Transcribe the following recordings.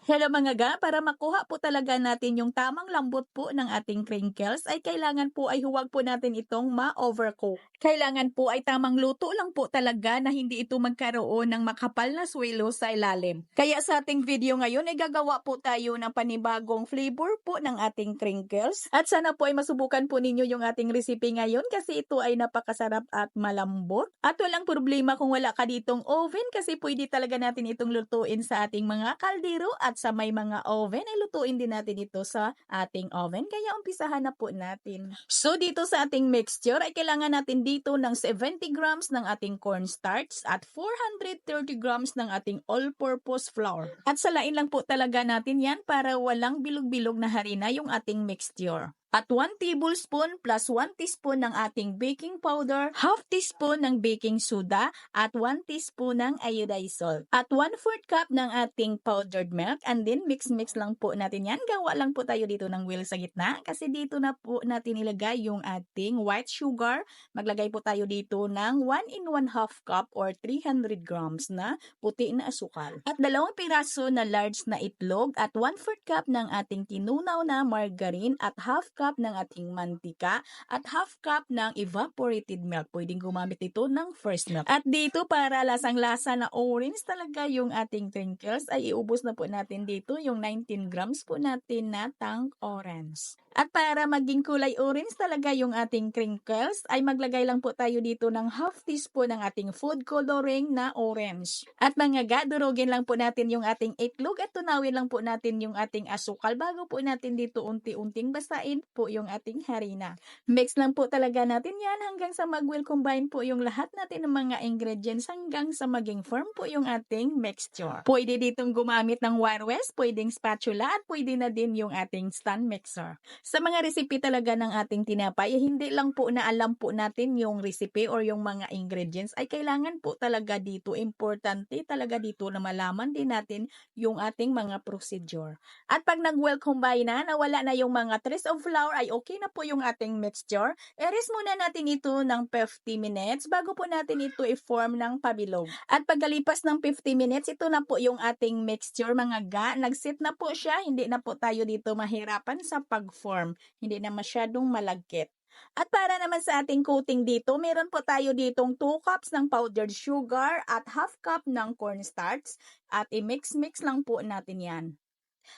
Hello mga ga, para makuha po talaga natin yung tamang lambot po ng ating crinkles ay kailangan po ay huwag po natin itong ma-overcook. Kailangan po ay tamang luto lang po talaga na hindi ito magkaroon ng makapal na swelo sa ilalim. Kaya sa ating video ngayon ay gagawa po tayo ng panibagong flavor po ng ating crinkles. At sana po ay masubukan po ninyo yung ating recipe ngayon kasi ito ay napakasarap at malambot. At walang problema kung wala ka ditong oven kasi pwede talaga natin itong lutuin sa ating mga kaldero at sa may mga oven ay lutuin din natin ito sa ating oven. Kaya umpisahan na po natin. So dito sa ating mixture ay kailangan natin dito ng 70 grams ng ating cornstarch at 430 grams ng ating all-purpose flour. At salain lang po talaga natin yan para walang bilog-bilog na harina yung ating mixture. At 1 tablespoon plus 1 teaspoon ng ating baking powder, half teaspoon ng baking soda, at 1 teaspoon ng iodized salt. At 1/4 cup ng ating powdered milk, and then mix-mix lang po natin yan. Gawa lang po tayo dito ng wheel sa gitna kasi dito na po natin ilagay yung ating white sugar. Maglagay po tayo dito ng 1 1/2 cup or 300 grams na puti na asukal. At 2 piraso na large na itlog at 1/4 cup ng ating tinunaw na margarine at half cup ng ating mantika at half cup ng evaporated milk. Pwedeng gumamit ito ng first milk. At dito para lasang-lasa na orange talaga yung ating crinkles ay iubos na po natin dito yung 19 grams po natin na tang orange. At para maging kulay orange talaga yung ating crinkles ay maglagay lang po tayo dito ng half teaspoon ng ating food coloring na orange. At mga ga, durugin lang po natin yung ating itlog at tunawin lang po natin yung ating asukal bago po natin dito unti-unting basain po yung ating harina. Mix lang po talaga natin yan hanggang sa mag-well combine po yung lahat natin ng mga ingredients hanggang sa maging firm po yung ating mixture. Pwede ditong gumamit ng wire whisk, pwedeng spatula at pwede na din yung ating stand mixer. Sa mga recipe talaga ng ating tinapay, hindi lang po na alam po natin yung recipe or yung mga ingredients ay kailangan po talaga dito, importante talaga dito na malaman din natin yung ating mga procedure. At pag nag-well combine na, nawala na yung mga trace of flour ay okay na po yung ating mixture. I-rest muna natin ito ng 50 minutes bago po natin ito i-form ng pabilog. At pagkalipas ng 50 minutes, ito na po yung ating mixture mga ga. Nag-set na po siya, hindi na po tayo dito mahirapan sa pag-form. Hindi na masyadong malagkit. At para naman sa ating coating dito, meron po tayo ditong 2 cups ng powdered sugar at half cup ng cornstarch at i-mix-mix lang po natin yan.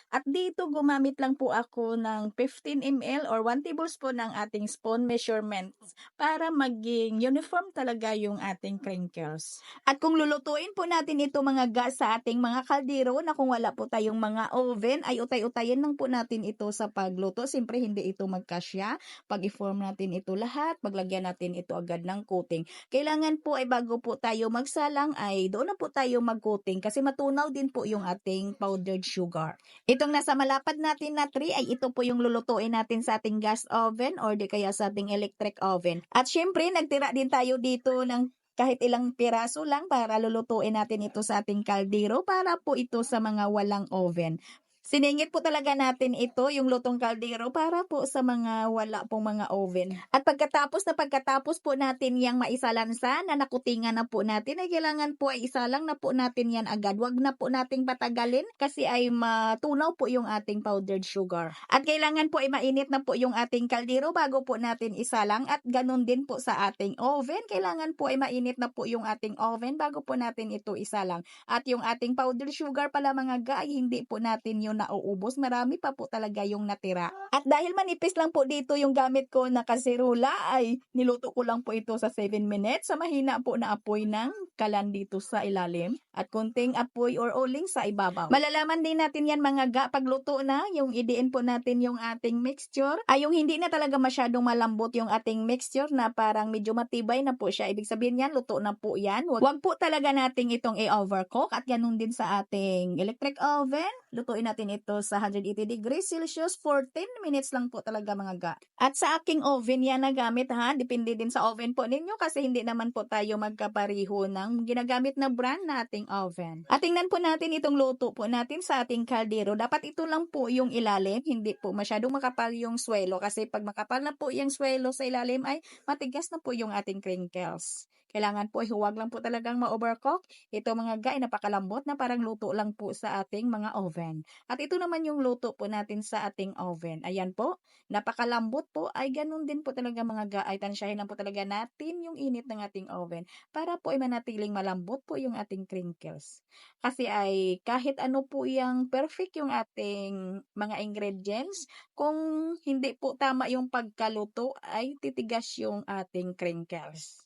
At dito gumamit lang po ako ng 15 ml or 1 tablespoon ng ating spoon measurements para maging uniform talaga yung ating crinkles. At kung lulutuin po natin ito mga gas sa ating mga kaldero na kung wala po tayong mga oven ay utay-utayin lang po natin ito sa pagluto. Siyempre hindi ito magkasya. Pag i-form natin ito lahat, maglagyan natin ito agad ng coating. Kailangan po ay bago po tayo magsalang ay doon na po tayo mag-coating kasi matunaw din po yung ating powdered sugar. Itong nasa malapad natin na tray ay ito po yung lulutuin natin sa ating gas oven or di kaya sa ating electric oven. At syempre, nagtira din tayo dito ng kahit ilang piraso lang para lulutuin natin ito sa ating kaldero para po ito sa mga walang oven. Siningit po talaga natin ito, yung lutong kaldero, para po sa mga wala pong mga oven. At pagkatapos po natin yung maisalansa na nakutingan na po natin, ay kailangan po ay isalang na po natin yan agad. Wag na po nating patagalin kasi ay matunaw po yung ating powdered sugar. At kailangan po ay mainit na po yung ating kaldero bago po natin isalang at ganun din po sa ating oven. Kailangan po ay mainit na po yung ating oven bago po natin ito isalang. At yung ating powdered sugar pala mga ga, ay hindi po natin yun nauubos, marami pa po talaga yung natira. At dahil manipis lang po dito yung gamit ko na kaserula ay niluto ko lang po ito sa 7 minutes sa mahina po na apoy ng kalan dito sa ilalim at konting apoy or uling sa ibabaw. Malalaman din natin yan mga ga pagluto na, yung idiin po natin yung ating mixture ay yung hindi na talaga masyadong malambot yung ating mixture na parang medyo matibay na po siya. Ibig sabihin yan, luto na po yan. Wag po talaga nating itong i-overcook at ganun din sa ating electric oven. Lutuin natin ito sa 180 degrees Celsius for 10 minutes lang po talaga mga ga. At sa aking oven yan na gamit ha, depende din sa oven po ninyo kasi hindi naman po tayo magkapariho ng ginagamit na brand na ating oven. At tingnan po natin itong luto po natin sa ating kaldero. Dapat ito lang po yung ilalim, hindi po masyadong makapal yung swelo kasi pag makapal na po yung swelo sa ilalim ay matigas na po yung ating crinkles. Kailangan po ay huwag lang po talagang ma-overcook. Ito mga ga ay napakalambot na parang luto lang po sa ating mga oven. At ito naman yung luto po natin sa ating oven. Ayan po, napakalambot po ay ganun din po talaga mga ga ay tansyahin lang po talaga natin yung init ng ating oven para po ay manatiling malambot po yung ating crinkles. Kasi ay kahit ano po yung perfect yung ating mga ingredients, kung hindi po tama yung pagkaluto ay titigas yung ating crinkles.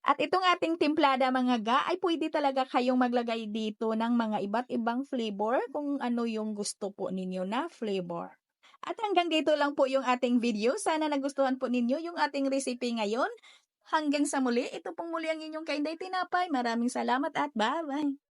At itong ating timplada mga ga ay puwede talaga kayong maglagay dito ng mga iba't ibang flavor kung ano yung gusto po ninyo na flavor. At hanggang dito lang po yung ating video. Sana nagustuhan po ninyo yung ating recipe ngayon. Hanggang sa muli, ito pong muli ang inyong Kainday Tinapay. Maraming salamat at bye-bye.